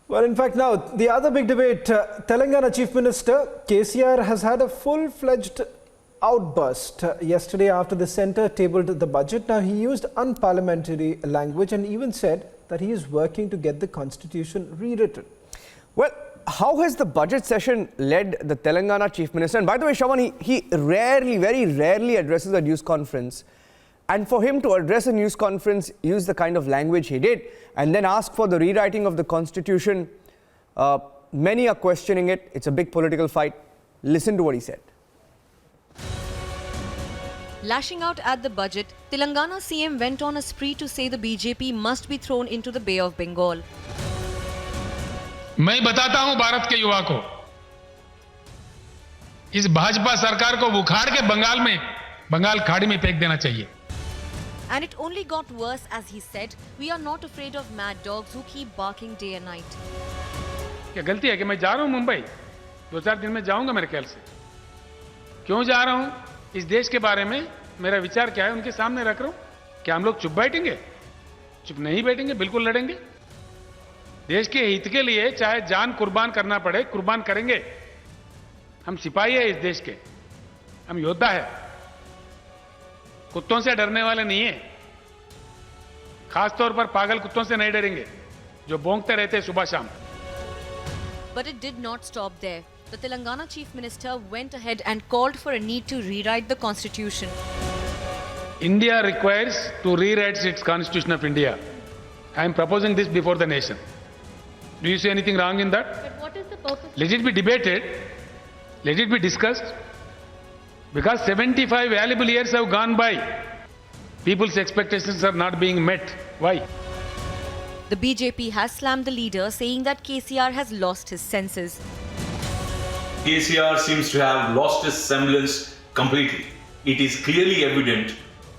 Well, in fact, now the other big debate, Telangana Chief Minister KCR has had a full-fledged outburst yesterday after the centre tabled the budget. Now, he used unparliamentary language and even said that he is working to get the constitution rewritten. Well, how has the budget session led the Telangana Chief Minister? And by the way, Shravan, he rarely, very rarely addresses a news conference. And for him to address a news conference, use the kind of language he did, and then ask for the rewriting of the constitution, many are questioning it. It's a big political fight. Listen to what he said. Lashing out at the budget, Telangana CM went on a spree to say the BJP must be thrown into the Bay of Bengal. मैं बताता हूं भारत के युवा को, इस भाजपा सरकार को उखाड़ के बंगाल खाड़ी में फेंक देना चाहिए. And it only got worse as he said, we are not afraid of mad dogs who keep barking day and night. क्या गलती है कि मैं जा रहा हूं मुंबई? 2-4 दिन में जाऊंगा मेरे ख्याल से. क्यों जा रहा हूं? इस देश के बारे में मेरा विचार क्या है उनके सामने रख रहा हूं. क्या हम लोग चुप बैठेंगे? चुप नहीं बैठेंगे, बिल्कुल लड़ेंगे. देश के हित के लिए चाहे जान कुर्बान करना पड़े, कुर्बान करेंगे. हम सिपाही है इस देश के, हम योद्धा है. कुत्तों से डरने वाले नहीं है. खास तौर पर पागल कुत्तों से नहीं डरेंगे जो भौंकते रहते हैं सुबह शाम. But it did not stop there. The Telangana Chief Minister went ahead and called for a need to rewrite the constitution. India requires to rewrite its constitution of India. I am proposing this before the nation. Do you see anything wrong in that? But what is the purpose? Let it be debated. Let it be discussed. Because 75 valuable years have gone by. People's expectations are not being met. Why? The BJP has slammed the leader, saying that KCR has lost his senses. KCR seems to have lost his semblance completely. It is clearly evident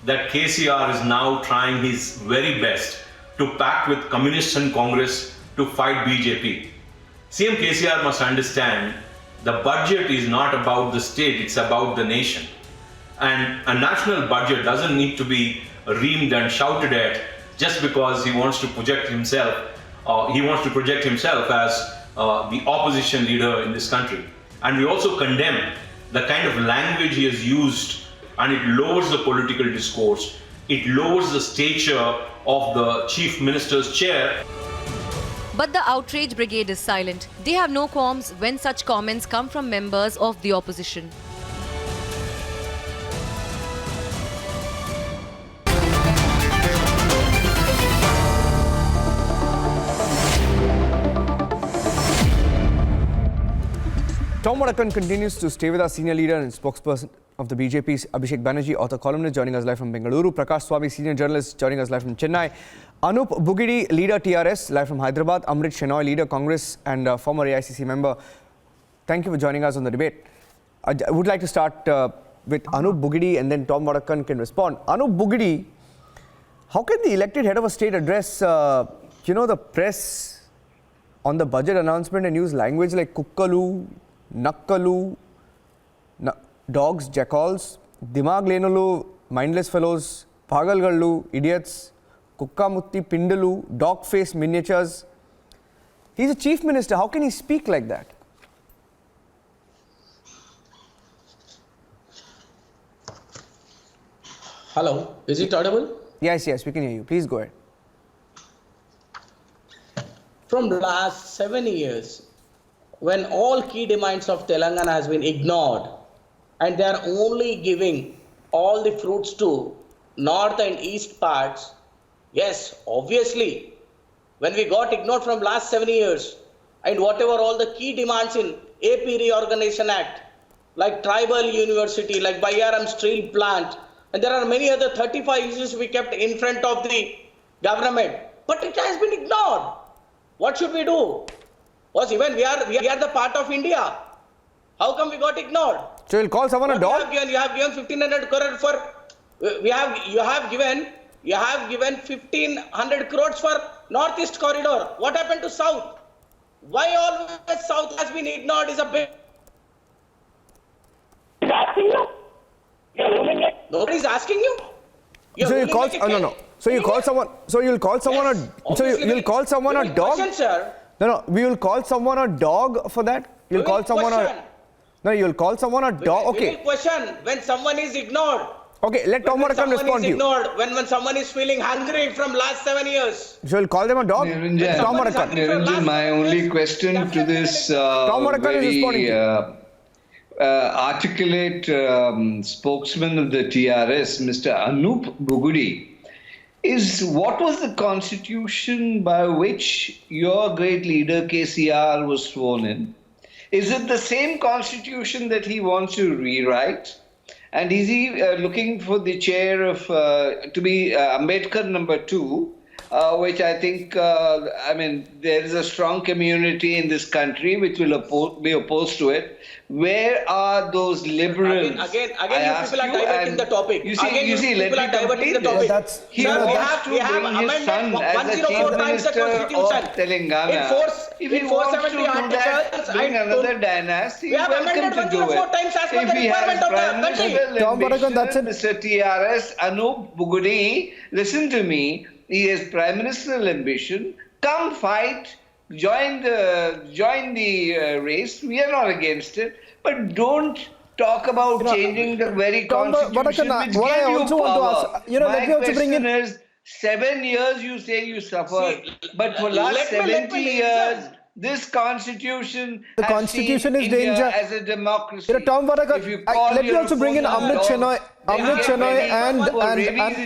that KCR is now trying his very best to pact with Communists and Congress to fight BJP. CM KCR must understand the budget is not about the state, it's about the nation. And a national budget doesn't need to be reamed and shouted at just because he wants to project himself. He wants to project himself as the opposition leader in this country. And we also condemn the kind of language he has used, and it lowers the political discourse. It lowers the stature of the Chief Minister's chair. But the outrage brigade is silent. They have no qualms when such comments come from members of the opposition. Tom Vadakan continues to stay with our senior leader and spokesperson of the BJP's Abhishek Banerjee, author columnist, joining us live from Bengaluru. Prakash Swamy, senior journalist, joining us live from Chennai. Anup Bugidi, leader TRS, live from Hyderabad. Amrit Shenoy, leader Congress and former AICC member. Thank you for joining us on the debate. I would like to start with Anup Bugidi, and then Tom Vadakan can respond. Anup Bugidi, how can the elected head of a state address, the press on the budget announcement and use language like kukkalu, nakkalu, dogs, jackals, dimag lenulu, mindless fellows, pagalgallu, idiots, kukkamutti, pindalu, dog face miniatures? He's a chief minister. How can he speak like that? Hello, is it audible? Yes, we can hear you. Please go ahead. From the last 7 years, when all key demands of Telangana has been ignored, and they are only giving all the fruits to north and east parts, yes, obviously, when we got ignored from last 7 years, and whatever all the key demands in AP Reorganization Act, like tribal university, like Bayaram steel plant, and there are many other 35 issues we kept in front of the government, but it has been ignored. What should we do? Because even we are the part of India. How come we got ignored? So you'll call someone a dog? You have given 1,500 crore for. You have given 1,500 crores for Northeast corridor. What happened to South? Why always South has been ignored is a big. Nobody is asking you. So you call no. So you call someone. So you'll call someone yes, a. So you'll call someone a dog. Question, sir. No, we will call someone a dog for that. You'll call someone a... No, you'll call someone a dog. Okay. We will question when someone is ignored. Okay, let Tom Marakan respond to you. When someone is feeling hungry from last 7 years. So you'll call them a dog? Tom Marakan. Niranjan, my only question to this very articulate spokesman of the TRS, Mr. Anup Bugudi, is what was the constitution by which your great leader KCR was sworn in? Is it the same constitution that he wants to rewrite? And is he looking for the chair of, to be Ambedkar number 2, which I think, there is a strong community in this country which will be opposed to it. Where are those liberals? Again, you people are diverting the topic. You see, let me complete this. He wants to bring his son as the chief minister of Telangana. If he wants to do that, bring another dynasty, he's welcome to do it. If he has prime minister ambition, Mr. TRS, Anup Bugudi, listen to me, he has prime ministerial ambition, come fight, join the race. We are not against it, but don't talk about changing the very constitution which gave you power. My question is, 7 years you say you suffered, but for last 70 years, this constitution has seen India as a democracy. Tom Marakan, let me also bring in Amrit Shenoy and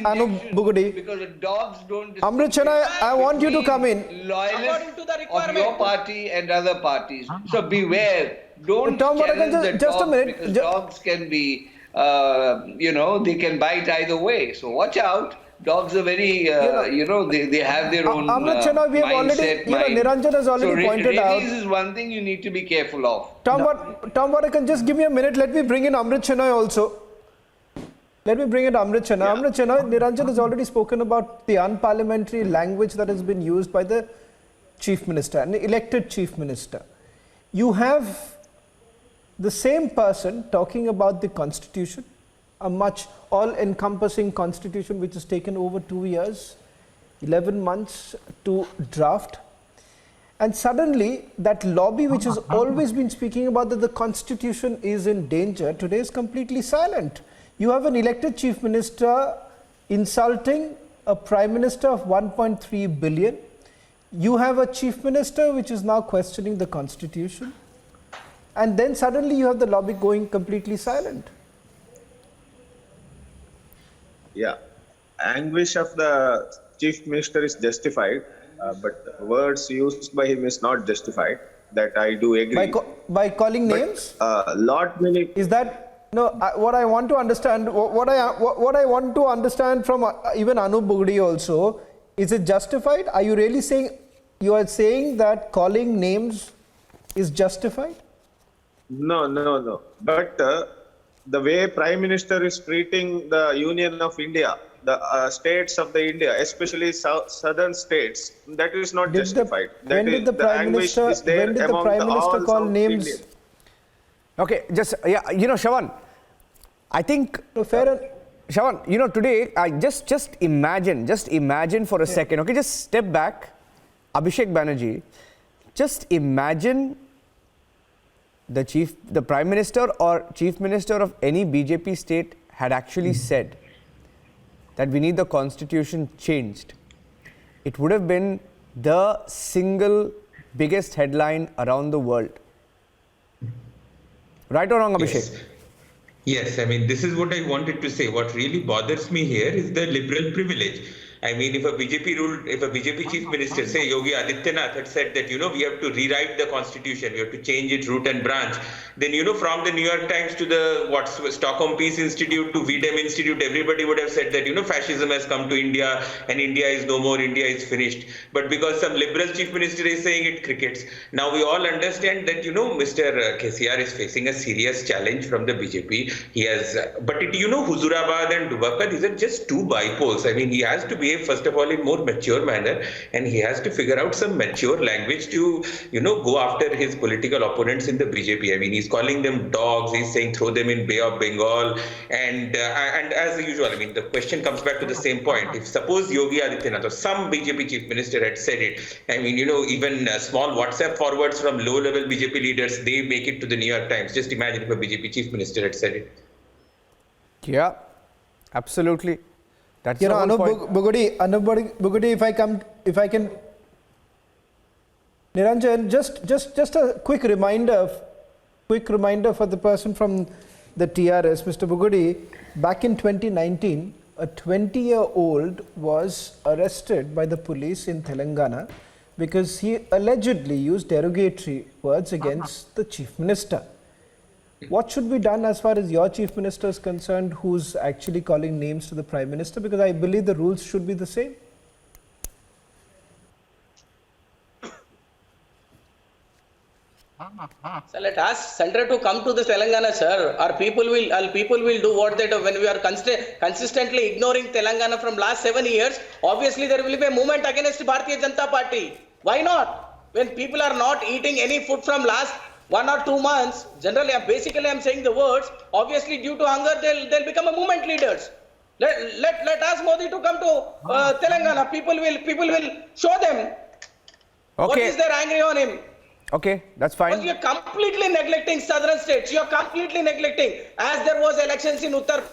Anup Bugudi. Because the dogs don't Amrit Shenoy, I want you to come in. Loyalists of your party and other parties. So beware. Don't Tom challenge Marakan, the just a dogs, minute. because dogs can be, they can bite either way. So watch out. Dogs are very, they have their own Amrit Shenoy, we have mindset, already, Niranjan has already pointed out. Rabies is one thing you need to be careful of. Tom Marakan, just give me a minute. Let me bring in Amrit Shenoy also. Amrit Shenoy, Niranjan has already spoken about the unparliamentary language that has been used by the Chief Minister, an elected Chief Minister. You have the same person talking about the Constitution, a much all-encompassing Constitution which has taken over 2 years, 11 months to draft. And suddenly, that lobby which has always been speaking about that the Constitution is in danger, today is completely silent. You have an elected Chief Minister insulting a Prime Minister of 1.3 billion. You have a Chief Minister which is now questioning the Constitution. And then suddenly you have the lobby going completely silent. Yeah, anguish of the Chief Minister is justified, but words used by him is not justified. That I do agree. By calling names? Lot many. Is that no? What I want to understand, what I want to understand from even Anup Bugudi also, is it justified? Are you really saying that calling names is justified? No. But the way Prime Minister is treating the Union of India, the states of the India, especially southern states, that is not justified. When did the Prime Minister call names? Indians. Okay, Shravan, I think... No, fair. Shravan, today, just imagine for a second, okay, just step back, Abhishek Banerjee, just imagine the Prime Minister or Chief Minister of any BJP state had actually said that we need the Constitution changed. It would have been the single biggest headline around the world. Right or wrong, Abhishek? Yes, I mean, this is what I wanted to say. What really bothers me here is the liberal privilege. I mean, if a BJP chief minister, say Yogi Adityanath, had said that, we have to rewrite the constitution, we have to change its root and branch, then, from the New York Times to the Stockholm Peace Institute to VDEM Institute, everybody would have said that, fascism has come to India and India is no more, India is finished. But because some liberal chief minister is saying it, crickets. Now we all understand that, Mr. KCR is facing a serious challenge from the BJP. He has, Huzurabad and Dubaka, these are just two bipoles. I mean, he has to be behave, first of all, in more mature manner, and he has to figure out some mature language to, go after his political opponents in the BJP. I mean, he's calling them dogs. He's saying throw them in Bay of Bengal, and as usual, I mean, the question comes back to the same point. If suppose Yogi Adityanath or some BJP chief minister had said it, I mean, even small WhatsApp forwards from low-level BJP leaders, they make it to the New York Times. Just imagine if a BJP chief minister had said it. Yeah, absolutely. That's Anup Bugudi, if I can, Niranjan, just a quick reminder for the person from the TRS, Mr. Bugudi. Back in 2019, a 20-year-old was arrested by the police in Telangana because he allegedly used derogatory words against the chief minister. What should be done as far as your chief minister is concerned, who's actually calling names to the prime minister? Because I believe the rules should be the same. So let us center to come to the Telangana, sir. Our people will do what they do. When we are consistently ignoring Telangana from last 7 years, obviously there will be a movement against Bharatiya Janata Party. Why not? When people are not eating any food from last 1 or 2 months, generally, basically I'm saying the words, obviously due to hunger, they'll become a movement leaders. Let ask Modi to come to Telangana. People will show them what is their angry on him. Okay, that's fine. Because you're completely neglecting southern states. You're completely neglecting, as there was elections in Uttar.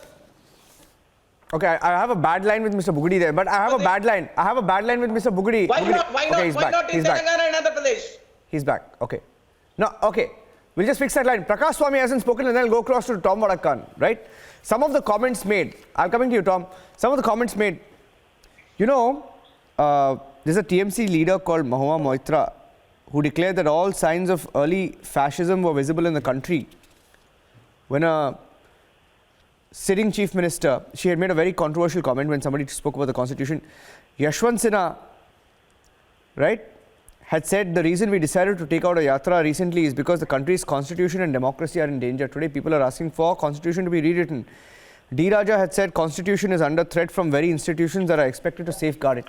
Okay, I have a bad line with Mr. Bugudi there, but I have a bad line. I have a bad line with Mr. Bugudi. Why not in Telangana and Andhra Pradesh? He's back. Okay. No, okay. We'll just fix that line. Prakash Swamy hasn't spoken, and then I'll go across to Tom Vadakkan, right? Some of the comments made, I'm coming to you, Tom. Some of the comments made, there's a TMC leader called Mahua Moitra who declared that all signs of early fascism were visible in the country. When a sitting chief minister, she had made a very controversial comment when somebody spoke about the constitution. Yashwant Sinha, right, had said the reason we decided to take out a yatra recently is because the country's constitution and democracy are in danger. Today people are asking for constitution to be rewritten. D. Raja had said constitution is under threat from very institutions that are expected to safeguard it.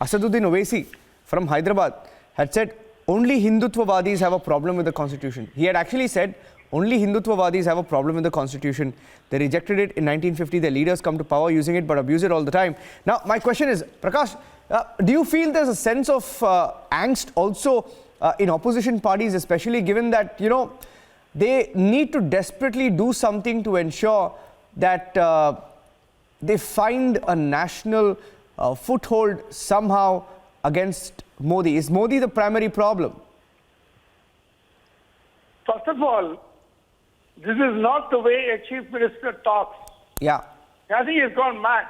Asaduddin Owaisi from Hyderabad had said only Hindutvavadis have a problem with the constitution. He had actually said only Hindutvavadis have a problem with the constitution. They rejected it in 1950. Their leaders come to power using it but abuse it all the time. Now my question is, Prakash, do you feel there's a sense of angst also in opposition parties, especially given that, they need to desperately do something to ensure that they find a national foothold somehow against Modi? Is Modi the primary problem? First of all, this is not the way a chief minister talks. Yeah. I think he's gone mad.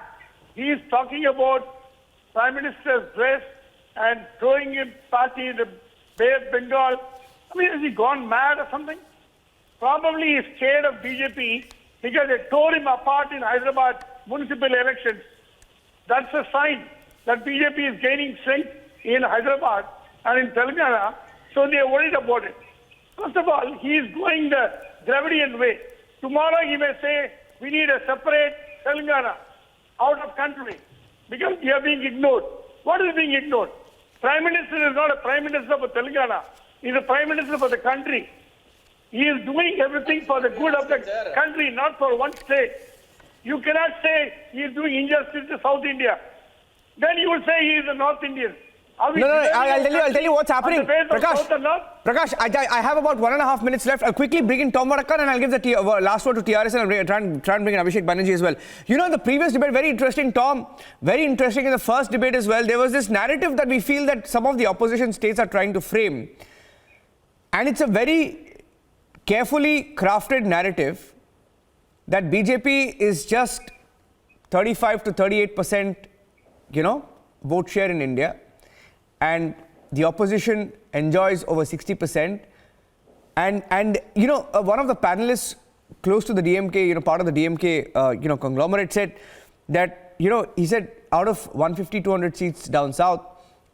He is talking about Prime Minister's dress and throwing a party in the Bay of Bengal. I mean, has he gone mad or something? Probably he's scared of BJP because they tore him apart in Hyderabad municipal elections. That's a sign that BJP is gaining strength in Hyderabad and in Telangana, so they are worried about it. First of all, he is going the Dravidian way. Tomorrow he may say, we need a separate Telangana out of country because we are being ignored. What is being ignored? Prime Minister is not a Prime Minister for Telangana. He is a Prime Minister for the country. He is doing everything for the good of the country, not for one state. You cannot say he is doing injustice to South India. Then you will say he is a North Indian. No, I'll tell you what's happening. Prakash, I have about 1.5 minutes left. I'll quickly bring in Tom Vadakkan and I'll give the last word to TRS and I'll try and bring in Abhishek Banerjee as well. The previous debate, very interesting, Tom. Very interesting in the first debate as well. There was this narrative that we feel that some of the opposition states are trying to frame. And it's a very carefully crafted narrative that BJP is just 35 to 38%, vote share in India. And the opposition enjoys over 60%. And one of the panelists close to the DMK, part of the DMK, conglomerate said that, he said out of 150, 200 seats down south,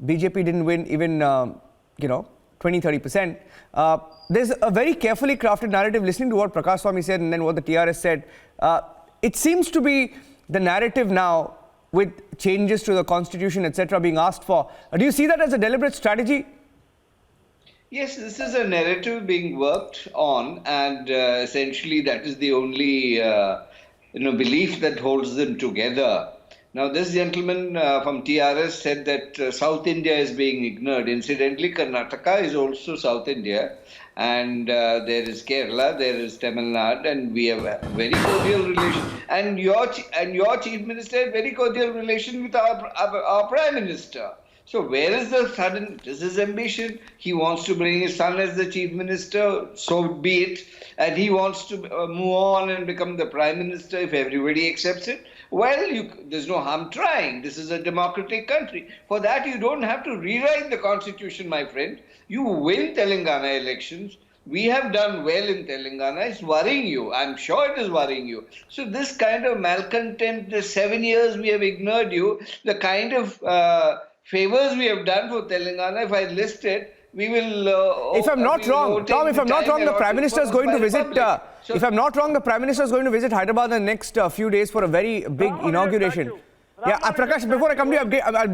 BJP didn't win even, 20, 30%. There's a very carefully crafted narrative, listening to what Prakash Swamy said and then what the TRS said. It seems to be the narrative now with changes to the constitution, etc., being asked for. Do you see that as a deliberate strategy? Yes, this is a narrative being worked on, and essentially that is the only belief that holds them together. Now, this gentleman from TRS said that South India is being ignored. Incidentally, Karnataka is also South India, and there is Kerala, there is Tamil Nadu, and we have a very cordial relation. And your chief minister has very cordial relation with our prime minister. So where is the sudden, this is ambition. He wants to bring his son as the chief minister, so be it. And he wants to move on and become the prime minister if everybody accepts it. Well, there's no harm trying. This is a democratic country. For that, you don't have to rewrite the constitution, my friend. You win Telangana elections. We have done well in Telangana. It's worrying you. I'm sure it is worrying you. So this kind of malcontent, the 7 years we have ignored you, the kind of favors we have done for Telangana, if I list it, we will... if I'm not wrong, Tom, if I'm not wrong, the Prime Minister is going to visit... if I'm not wrong, the Prime Minister is going to visit Hyderabad in the next few days for a very big inauguration. Yeah, Prakash, before I come to you, I'll